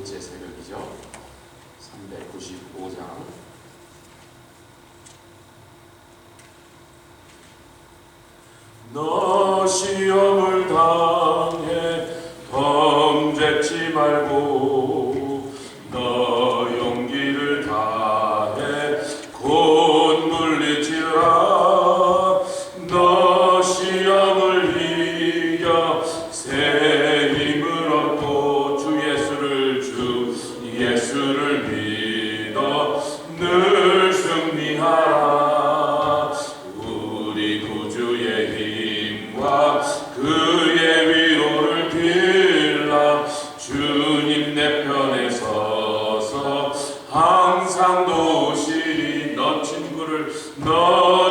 2일째 새벽이죠. 395장. 너 시험을 당해 범죄치 말고 너 용기를 다해 곧 물리치라. 너 시험을 이겨 새 힘을 얻고 주 예수를 믿어 늘 승리하라. 우리 구주의 힘과 그의 위로를 빌라. 주님 내 편에 서서 항상 도우시리. 너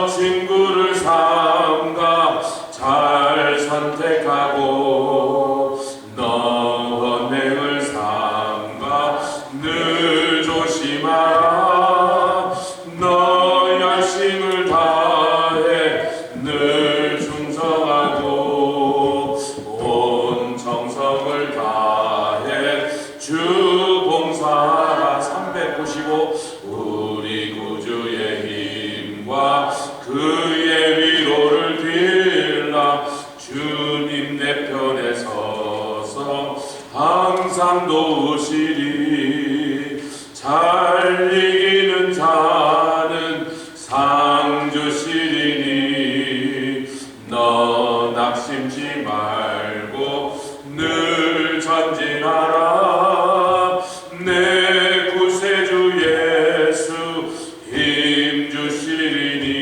친구를 삼가 잘 선택하고 너 언행을 삼가 늘 조심하라. 너 열심을 다해 늘 충성하고 온 정성을 다해 주 봉사하라. 395 우리 구주의 힘과 그의 위로를 빌라. 주님 내 편에 서서 항상 도우시리. 잘 이기는 자는 상 주시리니 너 낙심치 말고 늘 전진하라. 내 구세주 예수 힘 주시리니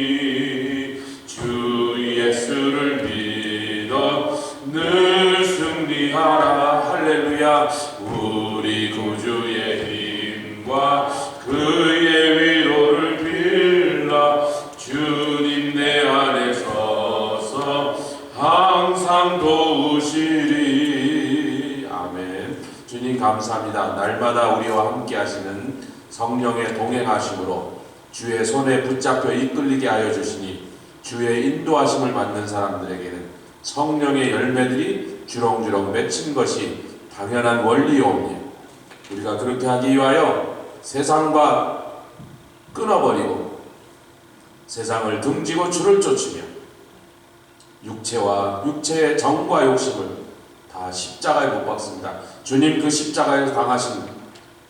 주 예수를 믿어 늘 승리하라. 할렐루야. 우리 구주의 힘과 그의 위로를 빌라. 주님 내 안에 서서 항상 도우시리. 아멘. 주님 감사합니다. 날마다 우리와 함께 하시는 성령의 동행하심으로 주의 손에 붙잡혀 이끌리게 하여 주시니 주의 인도하심을 받는 사람들에게는 성령의 열매들이 주렁주렁 맺힌 것이 당연한 원리요옵니다. 우리가 그렇게 하기 위하여 세상과 끊어버리고 세상을 등지고 주를 쫓으며 육체의 정과 욕심을 다 십자가에 못 박습니다. 주님 그 십자가에서 당하신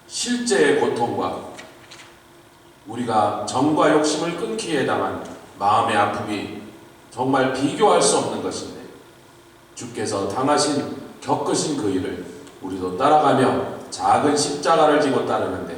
실제의 고통과 우리가 정과 욕심을 끊기에 당한 마음의 아픔이 정말 비교할 수 없는 것인데 주께서 겪으신 그 일을 우리도 따라가며 작은 십자가를 지고 따르는데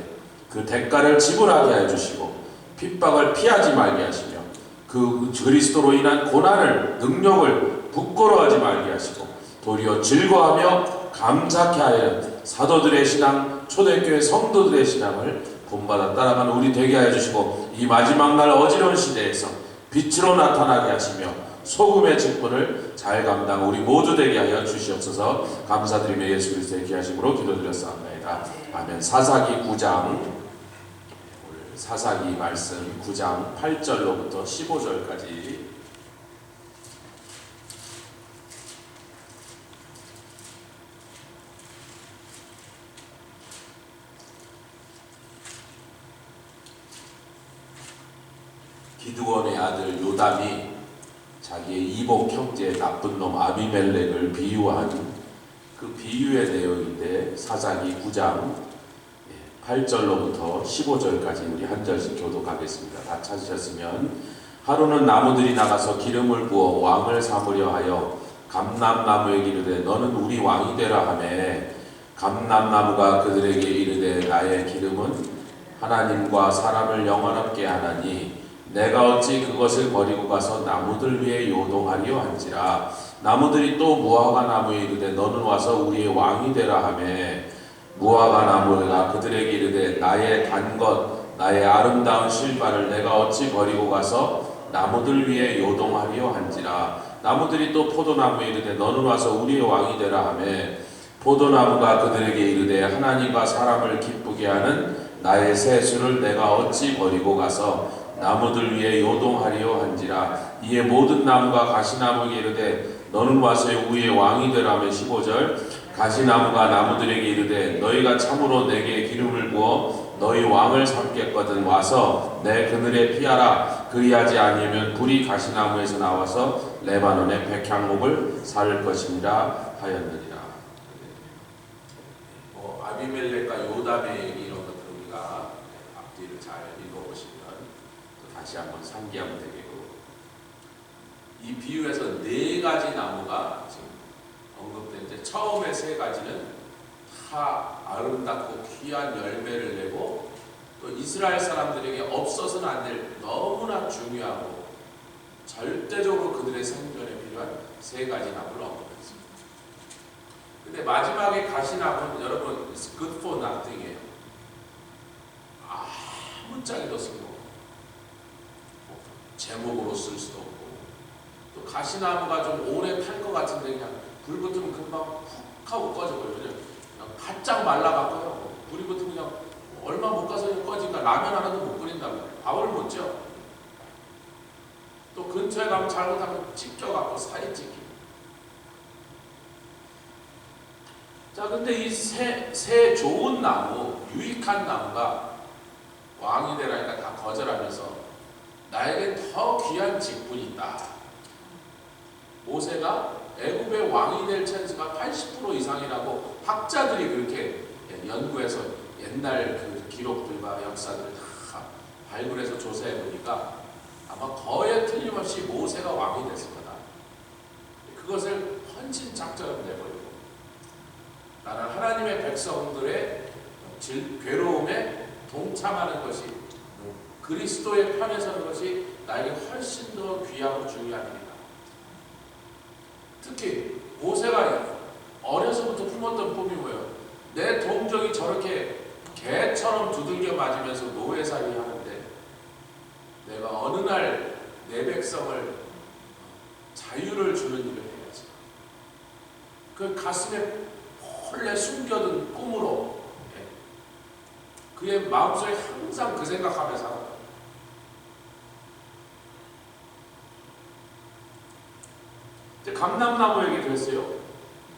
그 대가를 지불하게 해주시고 핍박을 피하지 말게 하시며 그 그리스도로 인한 고난을 능력을 부끄러워하지 말게 하시고 도리어 즐거워하며 감사케 하여 사도들의 신앙, 초대교회 성도들의 신앙을 본받아 따라가는 우리 되게 하여 주시고 이 마지막 날 어지러운 시대에서 빛으로 나타나게 하시며 소금의 직분을 잘 감당 우리 모두 되게 하여 주시옵소서. 감사드리며 예수 그리스도의 귀하심으로 기도드렸사옵나이다. 아멘. 사사기 9장 사사기 말씀 9장 8절로부터 15절까지 기드온의 아들 요담이 자기의 이복 형제 나쁜 놈 아비멜렉을 비유한 그 비유의 내용인데 사사기 9장 8절로부터 15절까지 우리 한 절씩 교독하겠습니다. 다 찾으셨으면 하루는 나무들이 나가서 기름을 부어 왕을 삼으려 하여 감람나무에게 이르되 너는 우리 왕이 되라 하매 감람나무가 그들에게 이르되 나의 기름은 하나님과 사람을 영원롭게 하나니 내가 어찌 그것을 버리고 가서 나무들 위에 요동하리요 한지라. 나무들이 또 무화과 나무에 이르되 너는 와서 우리의 왕이 되라 하매 무화과 나무가 그들에게 이르되 나의 단 것 나의 아름다운 실바를 내가 어찌 버리고 가서 나무들 위에 요동하리요 한지라. 나무들이 또 포도나무에 이르되 너는 와서 우리의 왕이 되라 하매 포도나무가 그들에게 이르되 하나님과 사람을 기쁘게 하는 나의 세수를 내가 어찌 버리고 가서 나무들 위에 요동하리요 한지라. 이에 모든 나무가 가시나무에게 이르되 너는 와서 우리의 왕이 되라며 15절 가시나무가 나무들에게 이르되 너희가 참으로 내게 기름을 부어 너희 왕을 삼겠거든 와서 내 그늘에 피하라. 그리하지 아니하면 불이 가시나무에서 나와서 레바논의 백향목을 살 것이니라 하였느니라. 아비멜렉과 요담의 얘기 이런 것들 우리가 앞뒤를 잘 읽어보시면 또 다시 한번 상기하면 되겠고, 이 비유에서 네 가지 나무가 지금 언급되는데 처음에 세 가지는 다 아름답고 귀한 열매를 내고 또 이스라엘 사람들에게 없어서는 안 될 너무나 중요하고 절대적으로 그들의 생존에 필요한 세 가지 나무를 언급했습니다. 근데 마지막에 가시나무는 여러분 it's good for nothing이에요. 아무짝에도 쓸모, 제목으로 쓸 수도 없고, 또 가시나무가 좀 오래 탈 것 같은데 그냥 불 붙으면 금방 훅 하고 꺼져버려요. 그냥 바짝 말라갖고요. 불이 붙으면 그냥 얼마 못 가서 꺼지니까 라면 하나도 못 끓인다고, 밥을 못 지어. 또 근처에 가면 잘못하면 찢겨갖고 살이 찢기고. 자, 근데 이 새 좋은 나무, 유익한 나무가 왕이 되라니까 다 거절하면서 나에겐 더 귀한 직분이 있다. 모세가 애굽의 왕이 될 찬스가 80% 이상이라고 학자들이 그렇게 연구해서 옛날 그 기록들과 역사들을 다 발굴해서 조사해 보니까 아마 거의 틀림없이 모세가 왕이 됐을 거다. 그것을 헌신 작전을 내버리고 나는 하나님의 백성들의 괴로움에 동참하는 것이, 그리스도의 편에 서는 것이 나에게 훨씬 더 귀하고 중요한 일이다. 특히 모세가 어려서부터 품었던 꿈이 뭐예요? 내 동족이 저렇게 개처럼 두들겨 맞으면서 노예살이 하는데 내가 어느 날 내 백성을 자유를 주는 일을 해야지. 그 가슴에 본래 숨겨둔 꿈으로 그의 마음속에 항상 그 생각하며 살았다. 감람나무 얘기도 했어요.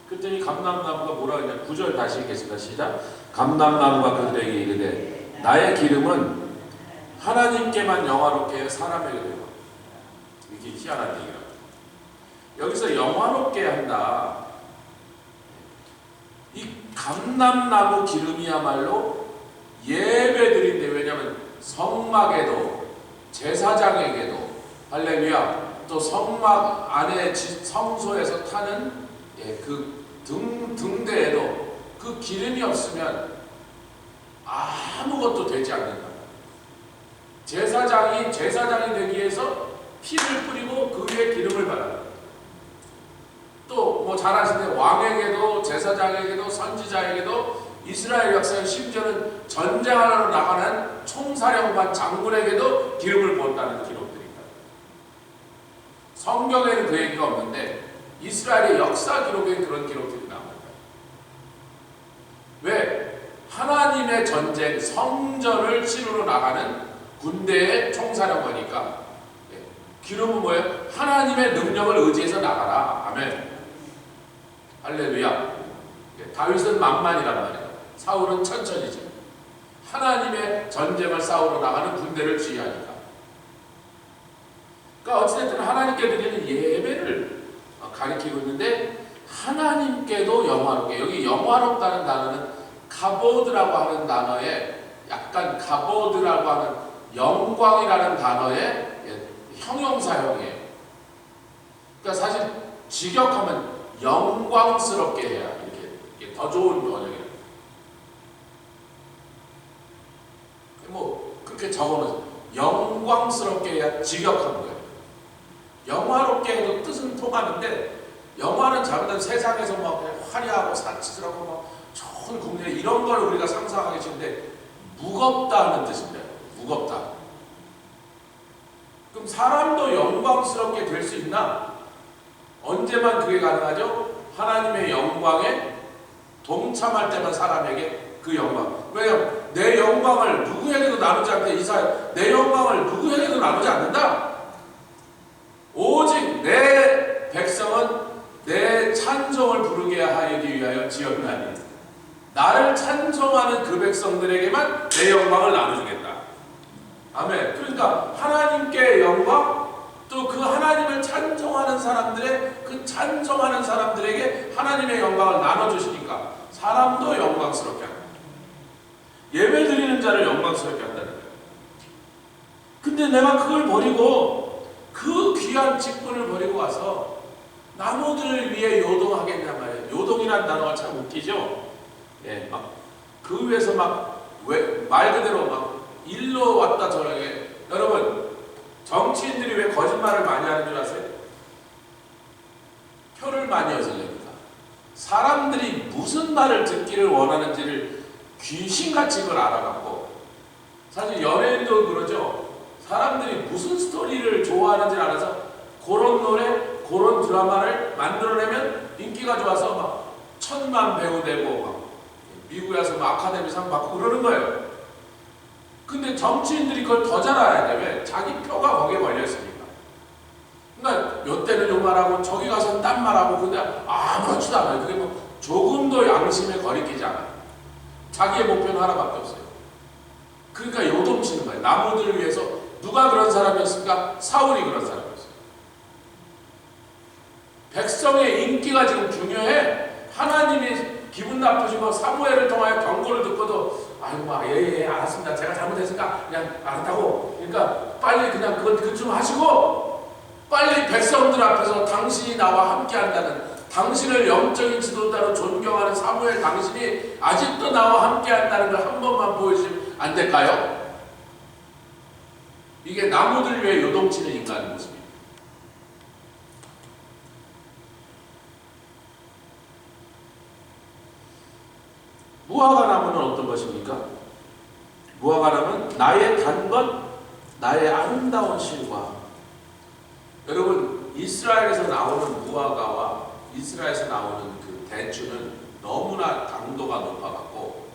그랬더니 감람나무가 뭐라 그러냐. 9절 다시 읽겠습니다. 시작. 감람나무가 그들에게 이르되 나의 기름은 하나님께만 영화롭게 하여 사람에게 되고. 이게 희한한 얘기라고. 여기서 영화롭게 한다. 이 감람나무 기름이야말로 예배드린데, 왜냐하면 성막에도 제사장에게도 할렐루야, 또 성막 안에 성소에서 타는 그 등대에도 그 기름이 없으면 아무것도 되지 않는다. 제사장이 되기 위해서 피를 뿌리고 그 위에 기름을 발라. 또 뭐 잘 아시는데 왕에게도 제사장에게도 선지자에게도 이스라엘 역사의 심지어는 전쟁하러 나가는 총사령관 장군에게도 기름을 부었다는 기록들이 있다. 성경에는 그 얘기가 없는데 이스라엘의 역사 기록에 그런 기록들이 나옵니다. 왜? 하나님의 전쟁, 성전을 치르러 나가는 군대의 총사령관이니까. 기름은 뭐예요? 하나님의 능력을 의지해서 나가라. 아멘. 할렐루야. 다윗은 만만이란 말이에요. 사울은 천천히지. 하나님의 전쟁을 싸우러 나가는 군대를 지휘하니까. 그러니까 어찌됐든 하나님께 드리는 예배를 가리키고 있는데, 하나님께도 영화롭게, 여기 영화롭다는 단어는 가보드라고 하는 단어에, 약간 가보드라고 하는 영광이라는 단어의 형용사형이에요. 그러니까 사실 직역하면 영광스럽게 해야 이렇게 더 좋은 번역이에요. 뭐 그렇게 적어놓은 영광스럽게 해야 직역한 거예요. 영화롭게 해도 뜻은 통하는데, 영화는 자기들 세상에서 막 화려하고 사치스럽고 막 좋은 국내 이런 걸 우리가 상상하기 쉬운데, 무겁다는 뜻입니다. 무겁다. 그럼 사람도 영광스럽게 될 수 있나? 언제만 그게 가능하죠? 하나님의 영광에 동참할 때만 사람에게 그 영광. 왜요? 내 영광을 누구에게도 나누지 않는다. 이사야, 내 영광을 누구에게도 나누지 않는다. 오직 내 백성은 내 찬송을 부르게 하기 위하여 지었나니 나를 찬송하는 그 백성들에게만 내 영광을 나눠주겠다. 아멘. 그러니까 하나님께 영광, 또 그 하나님을 찬송하는 사람들의 그 찬송하는 사람들에게 하나님의 영광을 나눠주시니까 사람도 영광스럽게 한다. 예배 드리는 자를 영광스럽게 한다는 거예요. 근데 내가 그걸 버리고 그 귀한 직분을 버리고 와서 나무들을 위해 요동하겠냐 말이에요. 요동이라는 단어가 참 웃기죠. 예, 막 그 위에서 막 말 그대로 막 일로 왔다 저렇게. 여러분, 정치인들이 왜 거짓말을 많이 하는 줄 아세요? 표를 많이 얻으려니까. 사람들이 무슨 말을 듣기를 원하는지를 귀신같이 그걸 알아갖고, 사실 연예인도 그러죠. 사람들이 무슨 스토리를 좋아하는지 알아서 그런 노래, 그런 드라마를 만들어내면 인기가 좋아서 막 1000만 배우 되고 막 미국에 와서 막 아카데미상 받고 그러는 거예요. 근데 정치인들이 그걸 더 잘 알아야 돼. 왜? 자기 표가 거기에 걸려있으니까. 그러니까 몇 대는 요 말하고 저기 가서는 딴 말하고 근데 아무렇지도 않아요. 그게 뭐 조금도 양심에 거리끼지 않아요. 자기의 목표는 하나밖에 없어요. 그러니까 요동치는 거예요. 나무들을 위해서. 누가 그런 사람이었습니까? 사울이 그런 사람이었어요. 백성의 인기가 지금 중요해. 하나님이 기분 나쁘시고 사무엘을 통하여 경고를 듣고도 아이고 예 알았습니다. 제가 잘못했으니까 그냥 알았다고. 그러니까 빨리 그냥 그건 그쯤 하시고 빨리 백성들 앞에서 당신이 나와 함께한다는, 당신을 영적인 지도자로 존경하는 사무엘 당신이 아직도 나와 함께한다는 걸 한 번만 보여주시면 안 될까요? 이게 나무들 위해 요동치는 인간의 모습입니다. 무화과나무는 어떤 것입니까? 무화과나무는 나의 단 것, 나의 아름다운 실과. 여러분, 이스라엘에서 나오는 무화과와 이스라엘에서 나오는 그 대추는 너무나 당도가 높아갖고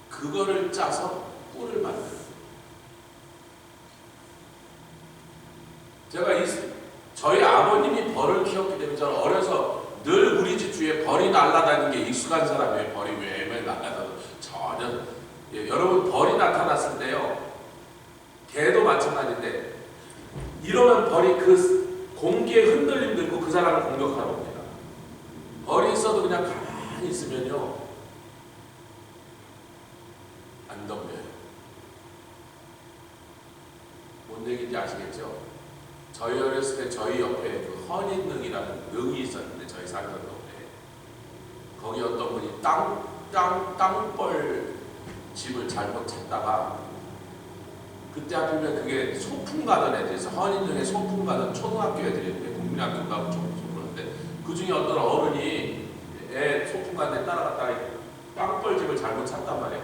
그거를 짜서 꿀을 만들어요. 제가 저희 아버님이 벌을 키웠기 때문에 저는 어려서 늘 우리 집 주위에 벌이 날아다니는 게 익숙한 사람이에요. 벌이 왜 날아다녀도 전혀. 예, 여러분, 벌이 나타났을 때요, 개도 마찬가지인데 이러면 벌이 그 공기의 흔들림 들고 그 사람을 공격하러 옵니다. 벌이 있어도 그냥 가만히 있으면요 안 덤벼요. 뭔 얘기인지 아시겠죠? 저희 어렸을 때 저희 옆에 그 헌인능이라는 능이 있었는데, 저희 살던 동네에 거기 어떤 분이 땅벌 집을 잘못 찾다가, 그때 하필이면 그게 소풍 가던 애들에서 헌인능에 소풍 가던 초등학교 애들인데 국민학교인가 그런데 그 중에 어떤 어른이 애 소풍 가는 데 따라갔다가 땅벌 집을 잘못 찾단 말이야.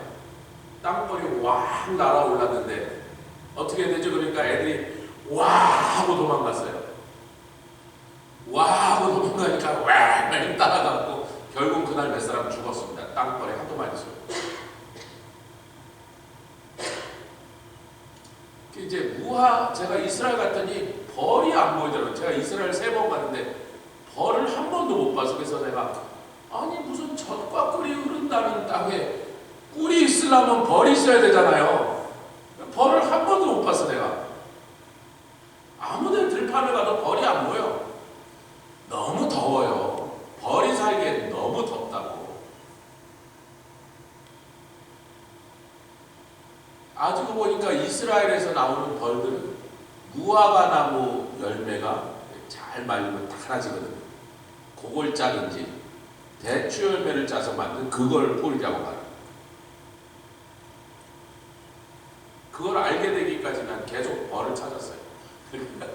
땅벌이 왕 날아올랐는데 어떻게 되죠? 그러니까 애들이 와 하고 도망갔어요. 와 하고 도망가니까 와 따라가고 결국 그날 몇 사람 죽었습니다. 땅벌에 하도 많이 쏘요. 이제 제가 이스라엘 갔더니 벌이 안 보이더라고요. 제가 이스라엘 3번 갔는데 벌을 한 번도 못 봐서, 그래서 내가 아니 무슨 젖과 꿀이 흐른다는 땅에 꿀이 있으려면 벌이 있어야 되잖아요. 벌을 한 번도 못 봤어. 내가 아무데 들판에 가도 벌이 안 보여. 너무 더워요. 벌이 살기엔 너무 덥다고. 아직도 보니까 이스라엘에서 나오는 벌들은 무화과 나무 열매가 잘 말리면 달아지거든요. 그걸 짜든지 대추 열매를 짜서 만든 그걸 꿀이라고 말해요. 그걸 알게 되기까지 난 계속 벌을 찾았어요.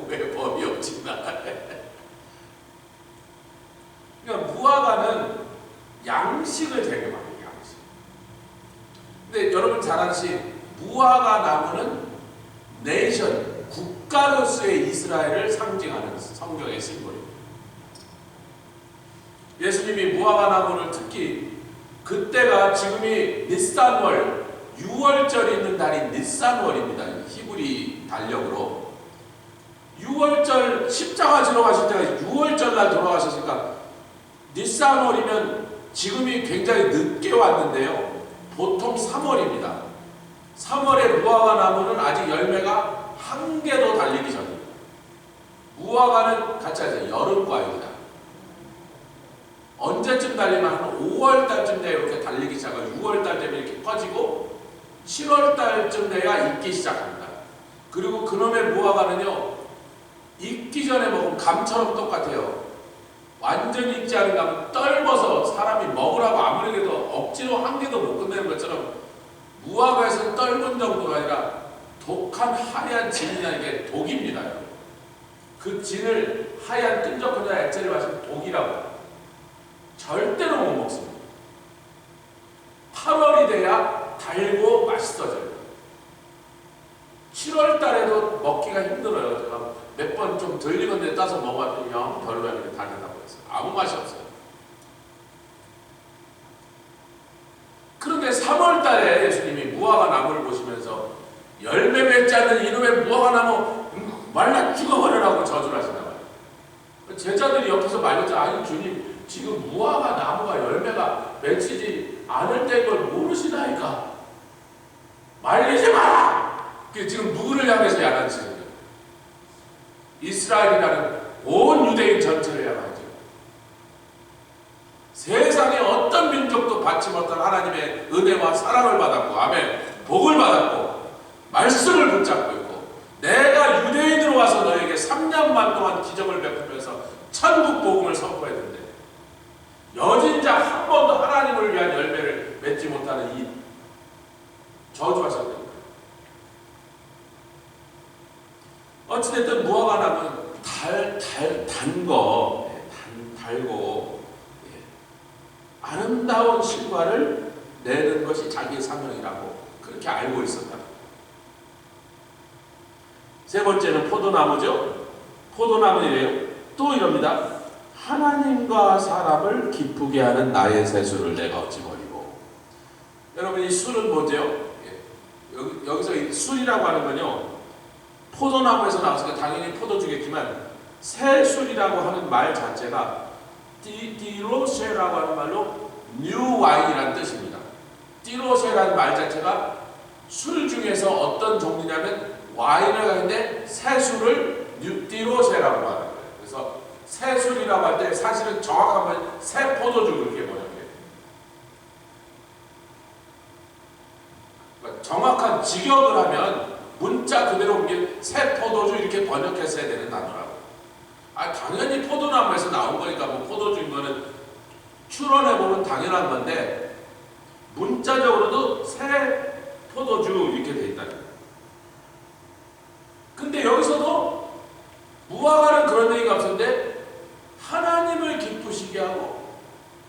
왜 벌이 없지 나. 그러니까 무화과는 양식을 되게 많이 해요. 양식. 근데 여러분 잘 아시지, 무화과 나무는 네이션, 국가로서의 이스라엘을 상징하는 성경의 심볼입니다. 예수님이 무화과 나무를 특히 그때가 지금이 니산월, 6월절이 있는 달이 니산월입니다. 히브리 달력으로 6월절 십자가 지러 가실 때가 6월절 날 돌아가셨으니까 니산월이면 지금이 굉장히 늦게 왔는데요. 보통 3월입니다. 3월에 무화과 나무는 아직 열매가 한 개도 달리기 전입니다. 무화과는 같이 하세요. 여름과입니다. 언제쯤 달리면 한 5월달쯤 돼야 이렇게 달리기 시작하고 6월달 되면 이렇게 퍼지고 7월달쯤 돼야 익기 시작합니다. 그리고 그놈의 무화과는요, 익기 전에 먹으면 감처럼 똑같아요. 완전히 익지 않은 감은 떫어서 사람이 먹으라고 아무리 해도 억지로 한 개도 못 끝내는 것처럼 무화과에서 떫은 정도가 아니라 독한 하얀 진이라는 게 독입니다. 그 진을 하얀 끈적끈적 액체를 마시면 독이라고 절대로 못 먹습니다. 8월이 돼야 달고 맛있어져요. 7월 달에도 먹기가 힘들어요. 제가 몇 번 좀 덜 익은 데 따서 먹어봤더니 영 별로야. 다르다고 했어요. 아무 맛이 없어요. 그런데 3월 달에 예수님이 무화과 나무를 보시면서 열매 맺지 않는 이놈의 무화과 나무 말라 죽어버려라고 저주를 하신단 말이에요. 제자들이 옆에서 말렸죠. 아니 주님, 지금 무화과 나무가 열매가 맺히지 않을 때인 걸 모르시나이까? 말리지 마라! 지금 누구를 향해서 야단치는 거예요? 이스라엘이라는 온 유대인 전체를 향하죠. 세상에 어떤 민족도 받지 못한 하나님의 은혜와 사랑을 받았고, 아멘, 복을 받았고, 말씀을 붙잡고 있고, 내가 유대인으로 와서 너에게 3년만 동안 기적을 베푸면서 천국 복음을 선포했는데 여진자 한 번도 하나님을 위한 열매를 맺지 못하는 이 저주하셨습니다. 어찌됐든 무화과 나무는 달고 아름다운 실과를 내는 것이 자기의 사명이라고 그렇게 알고 있었다. 세 번째는 포도나무죠. 포도나무이래요. 또 이럽니다. 하나님과 사람을 기쁘게 하는 나의 새술을 내가 어찌 버리고. 여러분, 이 술은 뭐죠? 여기서 이 술이라고 하는 건요, 포도나무에서 나왔으니까 당연히 포도주겠지만 새술이라고 하는 말 자체가 디로쉐라고 하는 말로 뉴 와인이라는 뜻입니다. 디로쉐라는 말 자체가 술 중에서 어떤 종류냐면 와인을 하는데 새술을 디로쉐라고 하는 거예요. 그래서 새술이라고 할 때 사실은 정확한 말 새 포도주 그렇게 번역해요. 그러니까 정확한 직역을 하면 문자 그대로 옮긴 새 포도주 이렇게 번역했어야 되는 단어라고. 당연히 포도나무에서 나온 거니까 뭐 포도주인 거는 추론해보면 당연한 건데 문자적으로도 새 포도주 이렇게 돼 있다는 거예요. 근데 여기서도 무화과는 그런 얘기가 없었는데 하나님을 기쁘시게 하고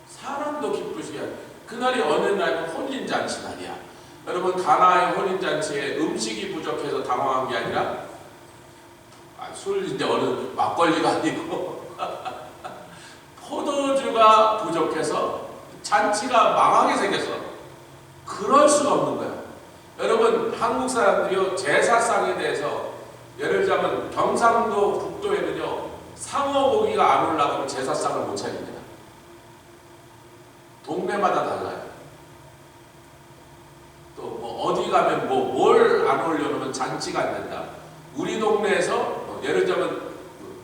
사람도 기쁘시게 하고, 그날이 어느 날이면 혼인잔치 날이야. 여러분, 가나의 혼인잔치에 음식이 부족해서 당황한 게 아니라 술인데 어느 막걸리가 아니고 포도주가 부족해서 잔치가 망하게 생겼어. 그럴 수가 없는 거야. 여러분, 한국 사람들이요, 제사상에 대해서 예를 들자면 경상도 북도에는요, 상어 고기가 안 올라가면 제사상을 못 차립니다. 동네마다 달라요. 또 뭐 어디 가면 뭐 뭘 안 올려놓으면 잔치가 안 된다. 우리 동네에서 예를 들자면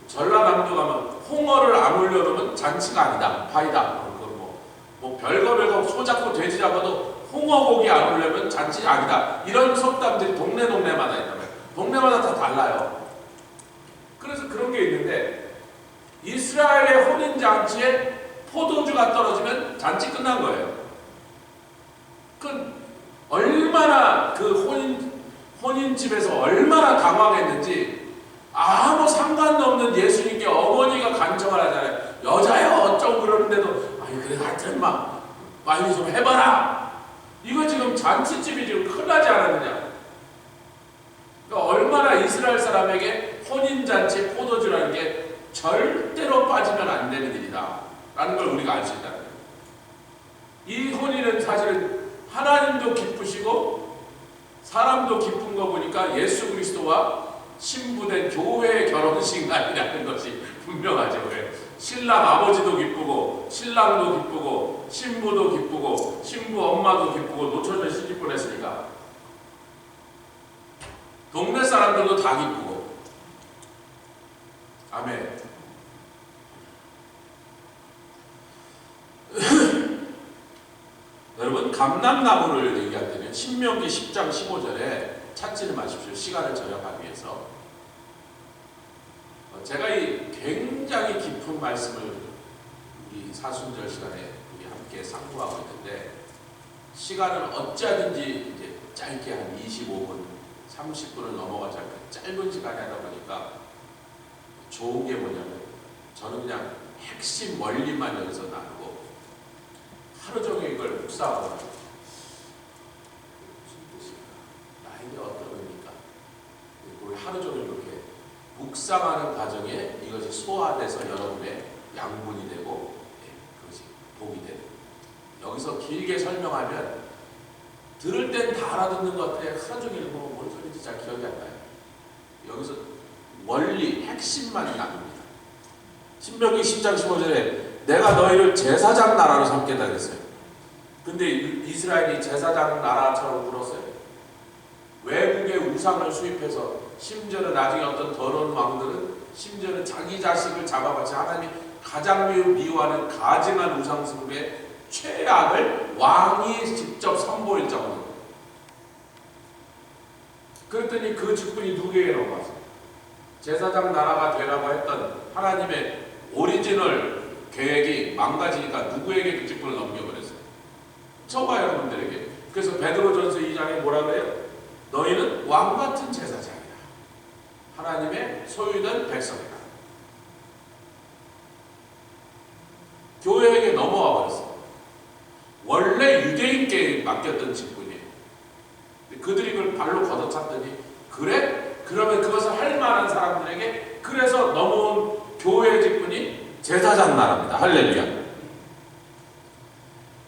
전라남도 가면 홍어를 안 올려놓으면 잔치가 아니다. 파이다. 뭐 별거 소 잡고 돼지 잡아도 홍어 고기 안 올려면 잔치 아니다. 이런 속담들이 동네마다 있단 말이에요. 동네마다 다 달라요. 그래서 그런 게 있는데 이스라엘의 혼인잔치에 포도주가 떨어지면 잔치 끝난 거예요. 얼마나 그 혼인집에서 얼마나 당황했는지 아무 상관도 없는 예수님께 어머니가 간청을 하잖아요. 여자야 어쩌고 그러는데도 그래 하여튼 빨리 좀 해봐라. 이거 지금 잔치집이 지금 큰일 나지 않았느냐. 그러니까 얼마나 이스라엘 사람에게 혼인잔치에 포도주라는 게 절대로 빠지면 안 되는 일이다 라는 걸 우리가 알 수 있다. 이 혼인은 사실은 하나님도 기쁘시고 사람도 기쁜 거 보니까 예수 그리스도와 신부된 교회의 결혼식 날이라는 것이 분명하죠. 왜? 신랑 아버지도 기쁘고 신랑도 기쁘고 신부도 기쁘고 신부 엄마도 기쁘고 노처녀 시집 보냈으니까 동네 사람들도 다 기쁘고. 아멘. 여러분, 감람나무를 얘기할 때는 신명기 10장 15절에 찾지는 마십시오. 시간을 절약하기 위해서. 제가 이 굉장히 깊은 말씀을 우리 사순절 시간에 우리 함께 상고하고 있는데, 시간을 어찌하든지 이제 짧게 한 25분, 30분을 넘어가지 않고 짧은 시간에 하다 보니까 좋은 게 뭐냐면, 저는 그냥 핵심 원리만 여기서 나누고 하루 종일 이걸 묵상하고 나에게 어떤 의미가, 우리 하루 종일 이렇게 묵상하는 과정에 이것이 소화돼서 여러분의 양분이 되고 그것이 복이 되는. 여기서 길게 설명하면 들을 땐 다 알아듣는 것 같아. 하루 종일 뭔 소리인지 잘 기억이 안 나요. 여기서 원리, 핵심만 나눕니다. 신명기 10장 15절에 내가 너희를 제사장 나라로 삼겠다 그랬어요. 근데 이스라엘이 제사장 나라처럼 굴었어요. 외국의 우상을 수입해서, 심지어는 나중에 어떤 더러운 왕들은 심지어는 자기 자식을 잡아봤지 하나님이 가장 미워하는 가증한 우상숭배의 최악을 왕이 직접 선보일 정도로. 그랬더니 그 직분이 누구에게 넘어갔어요? 제사장 나라가 되라고 했던 하나님의 오리지널 계획이 망가지니까 누구에게 그 직분을 넘겨버렸어요? 저와 여러분들에게. 그래서 베드로전서 2장에 뭐라 그래요? 너희는 왕같은 제사장이다. 하나님의 소유된 백성이다. 교회에게 넘어와 버렸어요. 원래 유대인께 맡겼던 직분이에요. 그들이 그걸 발로 걷어찼더니, 그래? 그러면 그것을 할 만한 사람들에게, 그래서 넘어온 교회의 직분이 제사장 나라입니다. 할렐루야.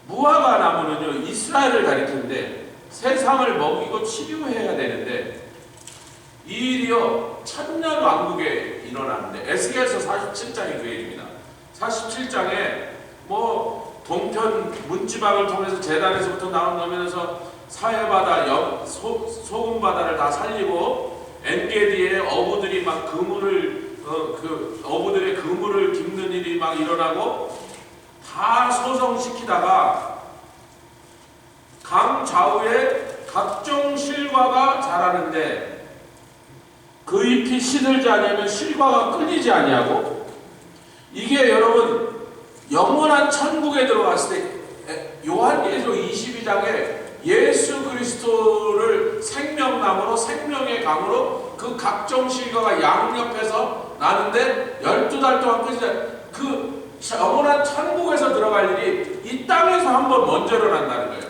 무화과 나무는요, 이스라엘을 가리키는데 세상을 먹이고 치료해야 되는데, 이 일이요 천년 왕국에 일어났는데, 에스겔서 47장이 그 얘기입니다. 47장에 뭐 동편 문지방을 통해서 제단에서부터 나온 놈에서 사해바다, 소금바다를 다 살리고, 엔게디에 어부들이 막 그물을 어부들의 그물을 깁는 일이 막 일어나고 다 소성시키다가 강 좌우에 각종 실과가 자라는데 그 잎이 시들지 아니하면 실과가 끊이지 아니하고, 이게 여러분 영원한 천국에 들어갔을 때 요한계시록 22장에 예수 그리스도를 생명나무로 생명의 강으로 그 각종 실과가 양옆에서 나는데 12달 동안 끊이지 않는 그 영원한 천국에서 들어갈 일이 이 땅에서 한번 먼저 일어난다는 거예요.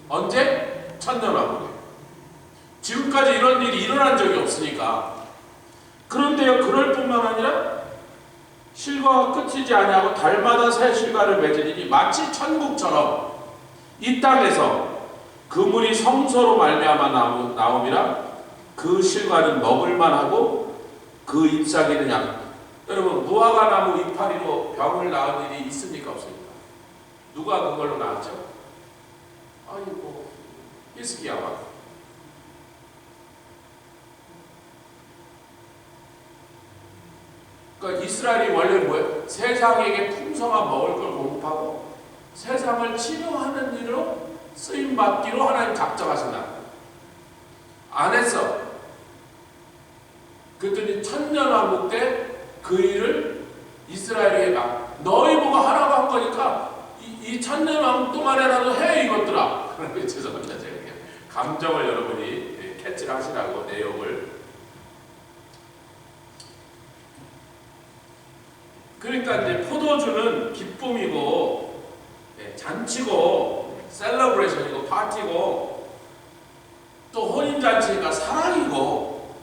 언제? 천년왕국에. 지금까지 이런 일이 일어난 적이 없으니까. 그런데요, 그럴 뿐만 아니라 실과가 끊이지 아니하고 달마다 새 실과를 맺으리니 마치 천국처럼 이 땅에서 그물이 성소로 말미암아 나옴이라. 그 실과는 먹을만하고 그 잎사귀는 약. 여러분, 무화과 나무 이파리로 병을 낳은 일이 있습니까 없습니까? 누가 그걸로 낳았죠? 아이고, 히스기야가. 그러니까 이스라엘이 원래 뭐예요? 세상에게 풍성한 먹을 걸 공급하고 세상을 치료하는 일로 쓰임받기로 하나님 작정하신다. 안 했어. 그랬더니 천년왕국 때 그 일을 이스라엘에게 막 너희 보고 하라고 한 거니까 이 천년왕국 동안에라도 해 이것들아. 죄송합니다. 제가 이렇게 감정을 여러분이 캐치를 하시라고 내용을. 그러니까 이제 포도주는 기쁨이고 잔치고 셀러브레이션이고 파티고, 또 혼인잔치니까 사랑이고,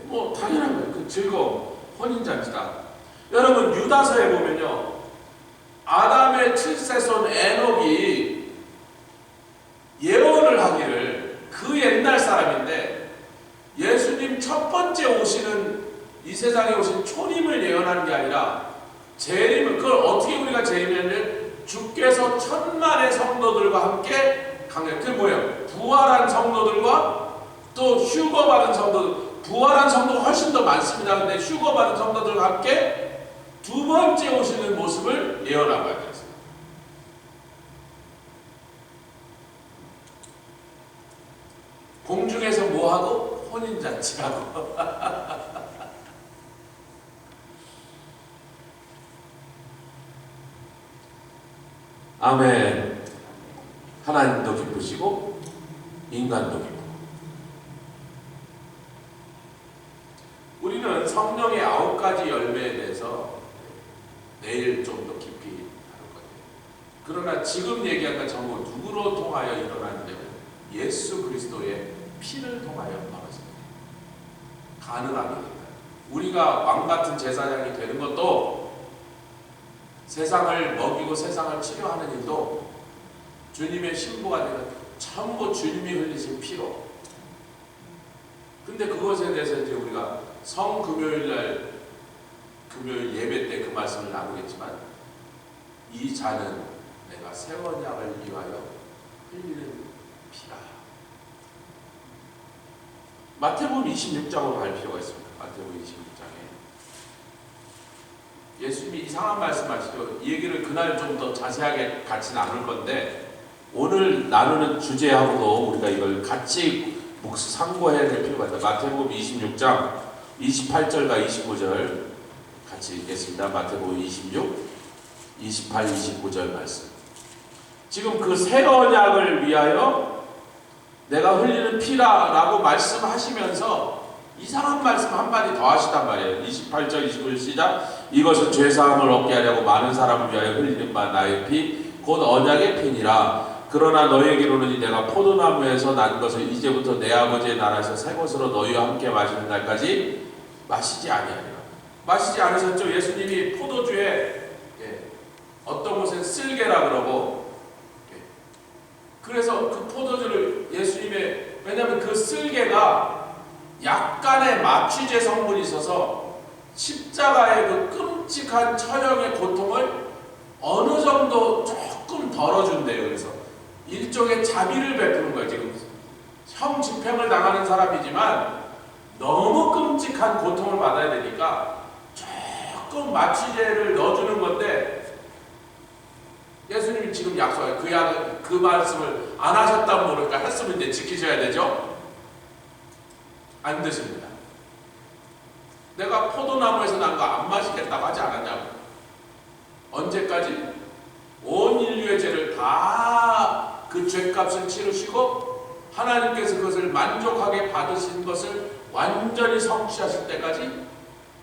뭐 당연한 거예요. 그 즐거움, 혼인잔치다. 여러분, 유다서에 보면요, 아담의 7세손 에녹이 예언을 하기를, 그 옛날 사람인데 예수님 첫 번째 오시는 이 세상에 오신 초림을 예언하는 게 아니라 재림을, 그걸 어떻게 우리가 재림하냐면 주께서 천만의 성도들과 함께 강림. 그게 뭐예요? 부활한 성도들과 또 휴거받은 성도들. 부활한 성도가 훨씬 더 많습니다. 근데 휴거받은 성도들과 함께 두 번째 오시는 모습을 예언하고 있습니다. 공중에서 뭐하고? 혼인잔치하고. 아멘. 하나님도 기쁘시고 인간도 기쁘고. 우리는 성령의 9가지 열매에 대해서 내일 좀 더 깊이 다룰 거예요. 그러나 지금 얘기한 건 전부 누구로 통하여 일어나느냐면 예수 그리스도의 피를 통하여 일어났습니다. 가능하게 됩니다. 우리가 왕같은 제사장이 되는 것도, 세상을 먹이고 세상을 치료하는 일도 주님의 신부가 되는 전부 주님이 흘리신 피로. 근데 그것에 대해서 이제 우리가 성금요일날 금요일 예배 때 그 말씀을 나누겠지만, 이 잔은 내가 새 언약을 위하여 흘리는 피라. 마태복음 26장으로 갈 필요가 있습니다. 마태복음 26장에 예수님이 이상한 말씀하시죠. 이 얘기를 그날 좀 더 자세하게 같이 나눌 건데, 오늘 나누는 주제하고도 우리가 이걸 같이 상고해야 될 필요가 있다. 마태복음 26장 28절과 29절 같이 읽겠습니다. 마태복음 26, 28, 29절 말씀. 지금 그 새 언약을 위하여 내가 흘리는 피라라고 말씀하시면서 이상한 말씀 한마디 더 하시단 말이에요. 28절 29절 시작. 이것은 죄사함을 얻게 하려고 많은 사람을 위하여 흘리는 바 나의 피 곧 언약의 피니라. 그러나 너희에게로는 내가 포도나무에서 난 것을 이제부터 내 아버지의 나라에서 새 것으로 너희와 함께 마시는 날까지 마시지 아니하리라. 마시지 않으셨죠? 예수님이 포도주에 어떤 곳은 쓸개라 그러고, 그래서 그 포도주를 예수님의, 왜냐하면 그 쓸개가 약간의 마취제 성분이 있어서 십자가의 그 끔찍한 처형의 고통을 어느 정도 조금 덜어준대요. 그래서 일종의 자비를 베푸는 거예요. 지금 형 집행을 당하는 사람이지만 너무 끔찍한 고통을 받아야 되니까 조금 마취제를 넣어주는 건데, 예수님이 지금 약속해요. 그 말씀을 안 하셨다면 모를까, 했으면 이제 지키셔야 되죠. 안 드십니다. 내가 포도나무에서 난 거 안 마시겠다고 하지 않았냐고. 언제까지? 온 인류의 죄를 다 그 죄값을 치르시고 하나님께서 그것을 만족하게 받으신 것을 완전히 성취하실 때까지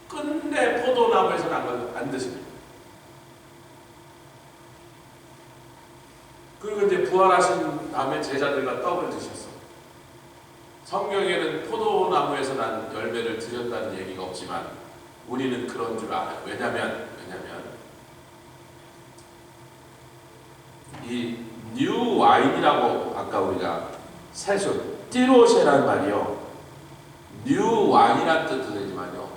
끝내 포도나무에서 난 걸 안 드십니다. 그리고 이제 부활하신 다음에 제자들과 떡을 드셨어. 성경에는 포도나무에서 난 열매를 드셨다는 얘기가 없지만 우리는 그런 줄 알아요. 왜냐면 이 뉴 와인이라고 아까 우리가 새순 띠로쉐라는 말이요, 뉴 와인이란 뜻도 되지만요,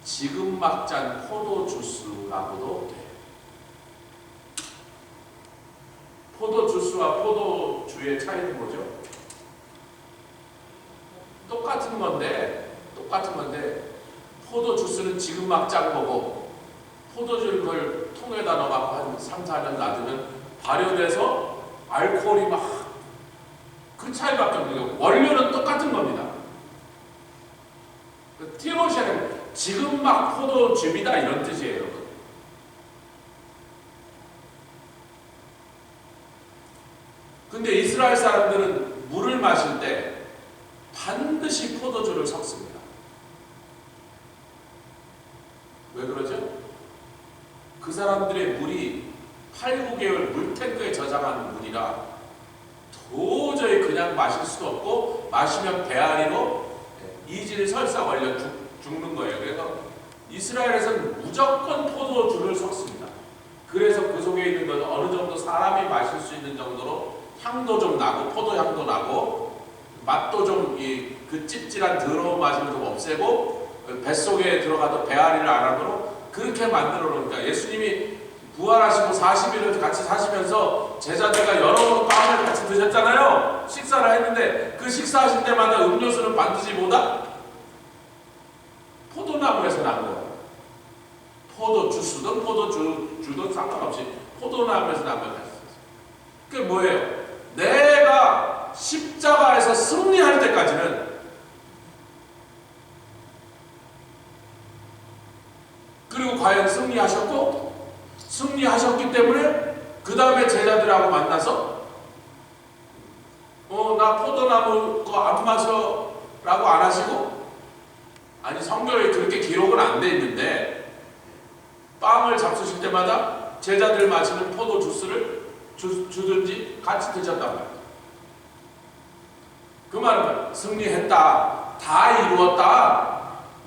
지금 막 짠 포도 주스라고도 돼요. 포도 주스와 포도주의 차이는 뭐죠? 똑같은 건데 포도 주스는 지금 막 짠 거고, 포도주를 그걸 통에다 넣어갖고 한 3, 4년 놔두면 발효돼서 알코올이 막, 그 차이밖에 없는 거예요. 원료는 똑같은 겁니다. 티로시아는 지금 막 포도즙이다 이런 뜻이에요, 여러분. 근데 이스라엘 사람들은 물을 마실 때 반드시 포도주를 섞습니다. 왜 그러죠? 그 사람들의 물이 8, 9개월 물탱크에 저장한 물이라 도저히 그냥 마실 수도 없고, 마시면 배앓이로 이질 설사 걸려 죽는 거예요. 그래서 이스라엘에서는 무조건 포도주를 섞습니다. 그래서 그 속에 있는 건 어느 정도 사람이 마실 수 있는 정도로 향도 좀 나고, 포도 향도 나고, 맛도 좀 그 찝찝한 더러운 맛을 좀 없애고, 뱃속에 들어가도 배앓이를 안 하도록 그렇게 만들어 놓으니까 예수님이 부활하시고 40일을 같이 사시면서 제자들과 여러 빵을 같이 드셨잖아요. 식사를 했는데 그 식사하실 때마다 음료수는 반드시 뭐다? 포도나무에서 난 거예요. 포도 주스든 포도주든 상관없이 포도나무에서 난 거예요. 그게 뭐예요? 내가 십자가에서 승리할 때까지는, 그리고 과연 승리하셨기 때문에 그 다음에 제자들하고 만나서 나 포도나무 거 안 마셔 라고 안 하시고, 아니 성경에 그렇게 기록은 안 돼 있는데 빵을 잡수실 때마다 제자들 마시는 포도 주스를 주든지 같이 드셨단 말이에요. 그 말은 승리했다, 다 이루었다,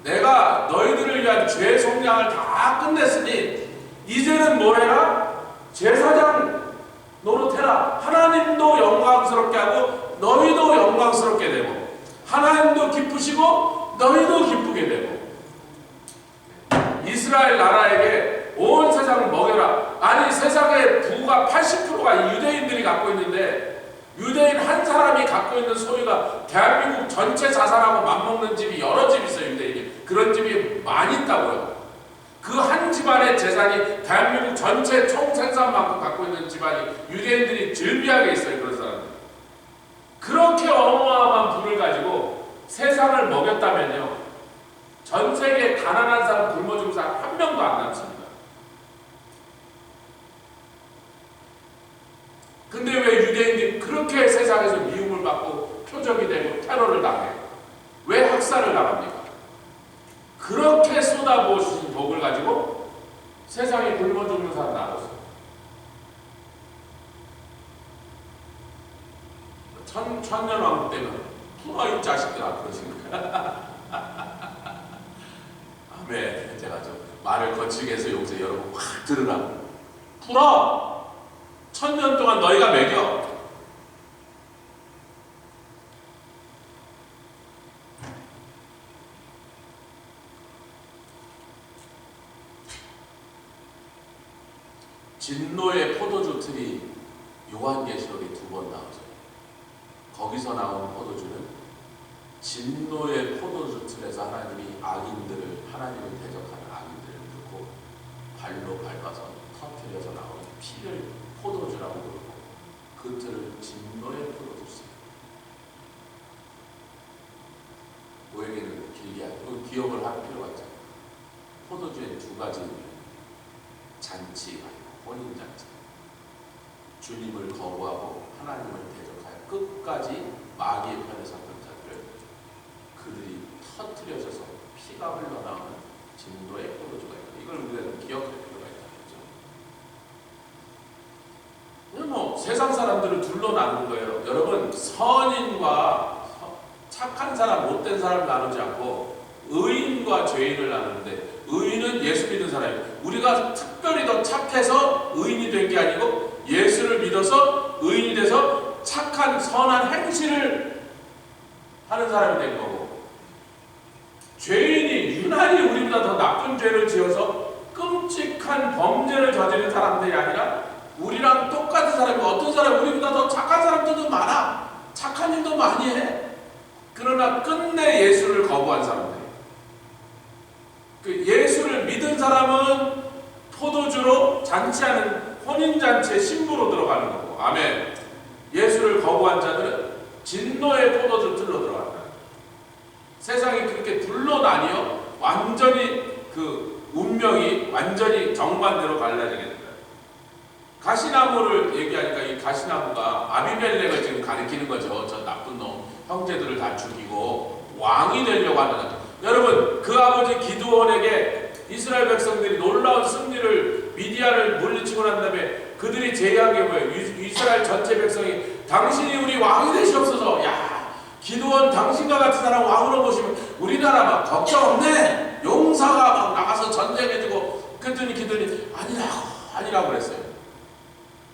내가 너희들을 위한 죄 속량을 다 끝냈으니 이제는 뭐 해라? 제사장 노릇해라. 하나님도 영광스럽게 하고 너희도 영광스럽게 되고, 하나님도 기쁘시고 너희도 기쁘게 되고, 이스라엘 나라에게 온 세상을 먹여라. 아니 세상의 부가 80%가 유대인들이 갖고 있는데, 유대인 한 사람이 갖고 있는 소유가 대한민국 전체 자산하고 맞먹는 집이 여러 집 있어요. 유대인이 그런 집이 많이 있다고요. 그 한 집안의 재산이 대한민국 전체 총 생산만큼 갖고 있는 집안이 유대인들이 즐비하게 있어요. 그런 사람들. 그렇게 어마어마한 부를 가지고 세상을 먹였다면요, 전 세계에 가난한 사람, 굶어 죽은 사람 한 명도 안 남습니다. 근데 왜 유대인들이 그렇게 세상에서 미움을 받고 표적이 되고 테러를 당해요? 왜 학살을 당합니까? 그렇게 쏟아부어주신 복을 가지고 세상에 굶어 죽는 사람 나눴어요. 천년왕국 때는 풀어 이 자식들아 그러신 거야. 아멘. 제가 좀 말을 거칠게 해서 여기서 여러분 확 들으라. 풀어! 1000년 동안 너희가 먹여. 진노의 포도주 틀이 요한계시록에 2번 나오죠. 거기서 나온 포도주는 진노의 포도주 틀에서 하나님이 악인들을, 하나님을 대적하는 악인들을 넣고 발로 밟아서 터뜨려서 나오는 피를 포도주라고 부르고, 그 틀을 진노의 포도주스. 우리에게는 길게 하고 기억을 할 필요가 있잖아요. 포도주의 2가지 잔치가 있고, 혼인잔치. 주님을 거부하고 하나님을 대적하여 끝까지 마귀의 편에 섰던 자들을 그들이 터뜨려져서 피가 흘러나오는 진노의 포도주가 있다. 이걸 우리가 기억할 필요가 있다. 뭐 세상 사람들을 둘로 나누는 거예요. 여러분, 선인과 착한 사람, 못된 사람을 나누지 않고 의인과 죄인을 나누는데, 의인은 예수 믿는 사람이에요. 우리가 특별히 더 착해서 의인이 된 게 아니고 예수를 믿어서 의인이 돼서 착한 선한 행실을 하는 사람이 된 거고, 죄인이 유난히 우리보다 더 나쁜 죄를 지어서 끔찍한 범죄를 저지른 사람들이 아니라 우리랑 똑같은 사람이, 어떤 사람이 우리보다 더 착한 사람들도 많아. 착한 일도 많이 해. 그러나 끝내 예수를 거부한 사람들. 그 예수를 믿은 사람은 포도주로 잔치하는 혼인잔치의 신부로 들어가는 거고, 아멘. 예수를 거부한 자들은 진노의 포도주 틀로 들어간다. 세상이 그렇게 둘로 나뉘어 완전히 그 운명이 완전히 정반대로 갈라지게 된다. 가시나무를 얘기하니까 이 가시나무가 아비멜렉을 지금 가리키는 거죠. 저 나쁜 놈 형제들을 다 죽이고 왕이 되려고 하는. 여러분, 그 아버지 기드온에게 이스라엘 백성들이 놀라운 승리를, 미디안을 물리치고 난 다음에 그들이 제의한 게 뭐예요? 이스라엘 전체 백성이 당신이 우리 왕이 되시옵소서. 야, 기드온 당신과 같은 사람 왕으로 보시면 우리나라 막 걱정 없네. 용사가 막 나가서 전쟁해주고. 그랬더니 기드온이 아니라고 그랬어요.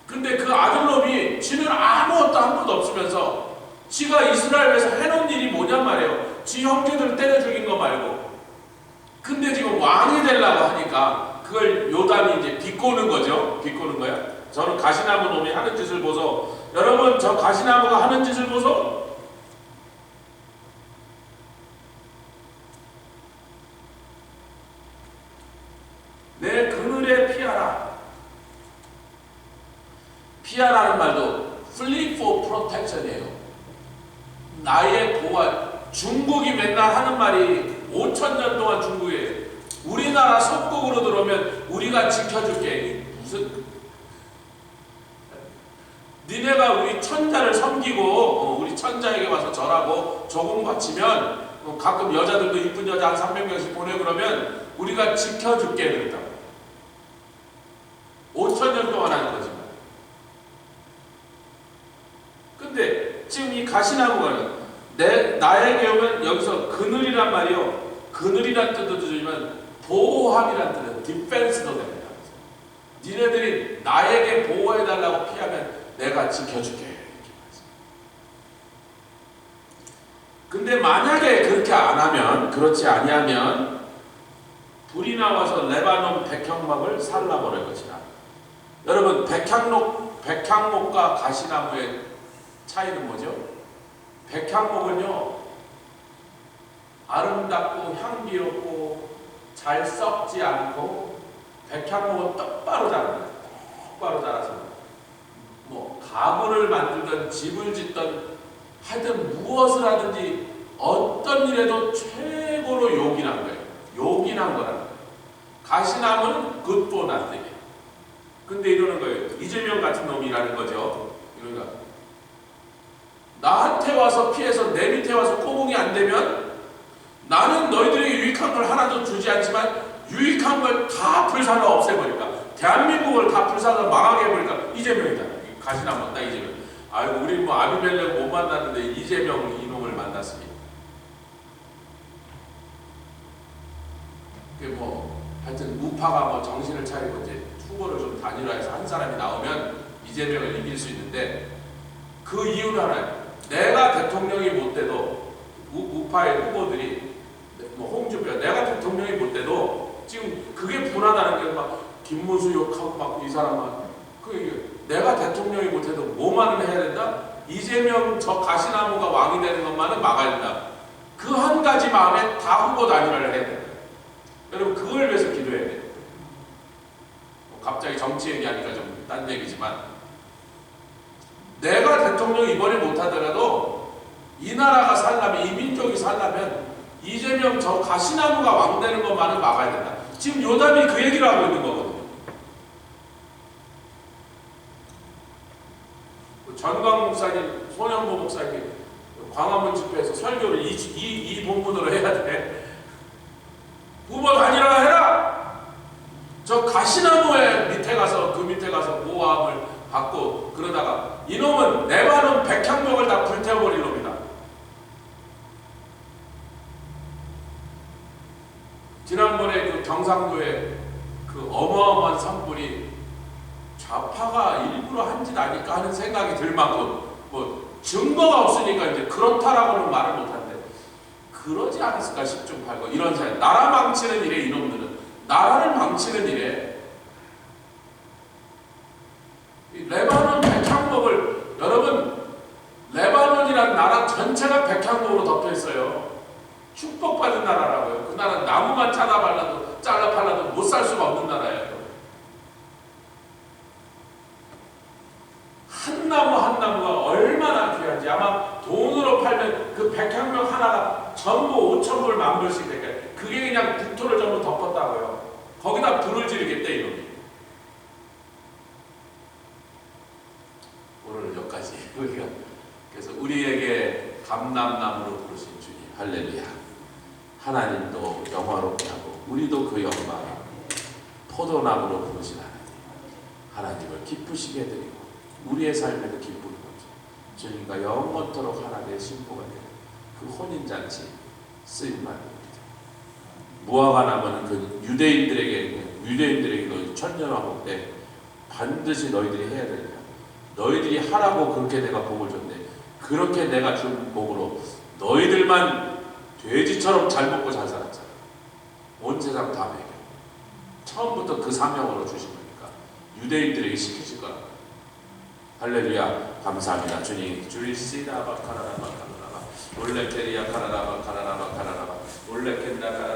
근데 그 아들놈이 지는 아무것도 한 것도 없으면서 지가 이스라엘에서 해놓은 일이 뭐냔 말이에요. 지 형제들 때려 죽인 거 말고 근데 지금 왕이 되려고 하니까 그걸 요담이 이제 비꼬는 거죠. 비꼬는 거야. 저는 가시나무 놈이 하는 짓을 보소. 여러분, 저 가시나무가 하는 짓을 보소. 내 그늘에 피하라. 피하라는 말도 flee for protection이에요. 나의 보호. 중국이 맨날 하는 말이 5,000년 동안 중국에 우리나라 속국으로 들어오면 우리가 지켜줄게. 무슨 니네가 우리 천자를 섬기고 우리 천자에게 와서 절하고 조공 바치면 가끔 여자들도 이쁜 여자 한 300명씩 보내 그러면 우리가 지켜줄게 그랬다고. 5,000년 동안 하는 거지만. 근데 지금 이 가시나무가 나에게 오면 여기서 그늘이란 말이요. 그늘이란 뜻도 주지만 보호함이란 뜻은 디펜스도 됩니다. 니네들이 나에게 보호해달라고 피하면 내가 지켜줄게. 근데 만약에 그렇게 안 하면, 그렇지 아니하면 불이 나와서 레바논 백향목을 살라버릴 것이다. 여러분, 백향목과 가시나무의 차이는 뭐죠? 백향목은요, 아름답고 향기롭고 잘 썩지 않고, 백향목은 똑바로 자랍니다. 똑바로 자라서 뭐 가구를 만들든 집을 짓든 하여튼 무엇을 하든지 어떤 일에도 최고로 요긴한 거예요. 요긴한 거라는 거예요. 가시나무는 굿도 나쁘게. 근데 이러는 거예요. 이재명 같은 놈이라는 거죠. 그러니까 나한테 와서 피해서 내 밑에 와서 꼬붕이 안 되면 나는 너희들에게 유익한 걸 하나도 주지 않지만 유익한 걸 다 불살라 없애버릴까? 대한민국을 다 불살라 망하게 해버릴까? 이재명이다. 가시나무 나 이재명. 아이고 우리 뭐 아비멜렉 못 만났는데 이재명 이놈을 만났으니. 그 뭐 하여튼 우파가 뭐 정신을 차리고 이제 후보를 좀 단일화해서 한 사람이 나오면 이재명을 이길 수 있는데 그 이유는 하나예요. 내가 대통령이 못 돼도 우파의 후보들이 뭐 홍준표 내가 대통령이 못 돼도 지금 그게 분하다는 게 막 김문수 욕하고 막 이 사람은 그 내가 대통령이 못 해도 뭐만은 해야 된다? 이재명 저 가시나무가 왕이 되는 것만은 막아야 된다. 그 한 가지 마음에 다 후보 단일화를 해야 된다. 여러분 그걸 위해서 기도해야 돼요. 갑자기 정치 얘기하니까 좀 딴 얘기지만 내가 대통령 이번에 못하더라도 이 나라가 살려면 이 민족이 살려면 이재명 저 가시나무가 왕 되는 것만은 막아야 된다. 지금 요담이 그 얘기를 하고 있는 거거든요. 전광 목사님, 손현보 목사님 광화문 집회에서 설교를 이 본문으로 해야 돼. 후보 단일화 해라. 저 가시나무에 밑에 가서 그 밑에 가서 보호함을 받고 그러다가 이놈은 레바논 백향목을 다 불태워버릴 놈이다. 지난번에 그 경상도에 그 어마어마한 산불이 좌파가 일부러 한 짓 아닐까 하는 생각이 들 만큼 뭐 증거가 없으니까 이제 그렇다라고는 말을 못하는데 그러지 않았을까 싶중팔고 이런 사람 나라 망치는 일에 이놈들은 나라를 망치는 일에 레바논 백향목을 여러분 레바논이라는 나라 전체가 백향목으로 덮여 있어요. 축복받은 나라라고요. 그 나라는 나무만 잘라 팔라도 못 살 수가 없는 나라예요. 한 나무 한 나무가 얼마나 귀한지 아마 돈으로 팔면 그 백향목 하나가 전부 5,000불, 10,000불씩 되니까 그게 그냥 국토를 전부 덮었다고요. 거기다 불을 지르겠대 이놈이. 오늘 여기까지 우리가 그래서 우리에게 감람나무로 부르신 주님 할렐루야. 하나님도 영화롭게 하고 우리도 그 영광 포도나무로 부르신 하나님을 기쁘시게 해드리고 우리의 삶에도 기쁨을 거죠. 주님과 영원토록 하나님의 신부가 되는 그 혼인잔치 쓰임받습니다. 무화과 나무는 그 유대인들에게 너희 천년왕국 때 반드시 너희들이 해야 되니까 너희들이 하라고 그렇게 내가 복을 줬는데 그렇게 내가 준 복으로 너희들만 돼지처럼 잘 먹고 잘 살았잖아. 온 세상 다 먹여. 처음부터 그 사명으로 주신 거니까 유대인들에게 시키실 거라고. 할렐루야. 감사합니다. 주님. 줄시다바 카라라바 카라라바 올레케리아 카라라바 카라라바 카라라바 올레켄다 카라